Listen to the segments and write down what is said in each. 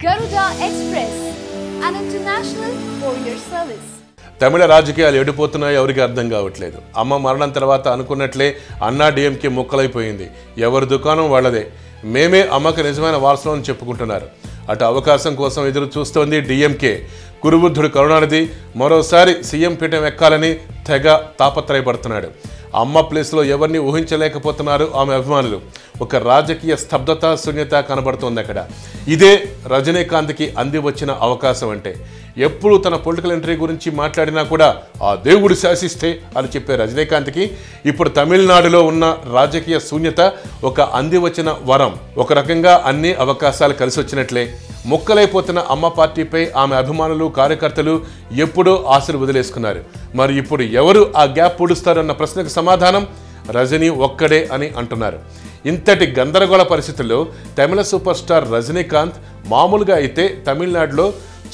Garuda Express, an international courier service. తమిళ రాజకీయాలు ఎడిపోతున్నాయో ఎవరికి అర్థం కావట్లేదు. అమ్మ మరణం తర్వాత అనుకున్నట్లే అన్నా డిఎంకే ముక్కలైపోయింది. ఎవరి దుకాణం వాళ్ళదే. మేమే అమ్మకు నిజమైన వారసులం అని చెప్పుకుంటున్నారు. అటు అవకాశం కోసం ఎదురు చూస్తోంది డిఎంకే. కురుబుద్ధుడు కరుణానిధి మరోసారి సీఎం పీఠం ఎక్కాలని తెగ తాపత్రయపడుతున్నాడు. అమ్మ ప్లేస్లో ఎవరిని ఊహించలేకపోతున్నారు ఆమె అభిమానులు. ఒక రాజకీయ స్తబ్దత శూన్యత కనబడుతోంది అక్కడ. ఇదే రజనీకాంత్కి అంది వచ్చిన అవకాశం అంటే. ఎప్పుడు తన పొలిటికల్ ఎంట్రీ గురించి మాట్లాడినా కూడా ఆ దేవుడు శాసిస్తే అని చెప్పే రజనీకాంత్కి ఇప్పుడు తమిళనాడులో ఉన్న రాజకీయ శూన్యత ఒక అంది వచ్చిన వరం. ఒక రకంగా అన్ని అవకాశాలు కలిసి వచ్చినట్లే. ముక్కలైపోతున్న అమ్మ పార్టీపై ఆమె అభిమానులు కార్యకర్తలు ఎప్పుడో ఆశలు వదిలేసుకున్నారు. మరి ఇప్పుడు ఎవరు ఆ గ్యాప్ పూడుస్తారన్న ప్రశ్నకు సమాధానం రజనీ ఒక్కడే అని అంటున్నారు. ఇంతటి గందరగోళ పరిస్థితుల్లో తమిళ సూపర్ స్టార్ రజనీకాంత్ మామూలుగా అయితే తమిళనాడులో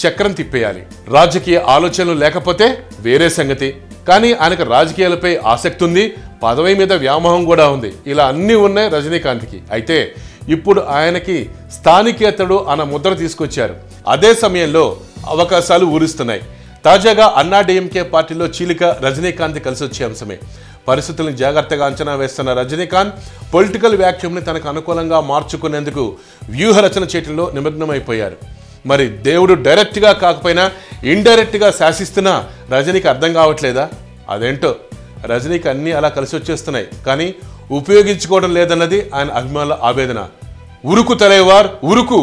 చక్రం తిప్పేయాలి. రాజకీయ ఆలోచనలు లేకపోతే వేరే సంగతి. కానీ ఆయనకు రాజకీయాలపై ఆసక్తి ఉంది, పదవి మీద వ్యామోహం కూడా ఉంది. ఇలా అన్నీ ఉన్నాయి రజనీకాంత్కి. అయితే ఇప్పుడు ఆయనకి స్థానికేతడు అన్న ముద్ర తీసుకొచ్చారు. అదే సమయంలో అవకాశాలు ఊరిస్తున్నాయి. తాజాగా అన్నా డిఎంకే పార్టీలో చీలిక రజనీకాంత్ కలిసి వచ్చే అంశమే. పరిస్థితులను జాగ్రత్తగా అంచనా వేస్తున్న రజనీకాంత్ పొలిటికల్ వ్యాక్యూమ్ని తనకు అనుకూలంగా మార్చుకునేందుకు వ్యూహరచన చేయడంలో నిమగ్నమైపోయారు. మరి దేవుడు డైరెక్ట్గా కాకపోయినా ఇండైరెక్ట్గా శాసిస్తున్నా రజనీకి అర్థం కావట్లేదా? అదేంటో రజనీకి అన్నీ అలా కలిసి వచ్చేస్తున్నాయి, కానీ ఉపయోగించుకోవడం లేదన్నది ఆయన అభిమానుల ఆవేదన. ఉరుకు తలేవార్ ఉరుకు.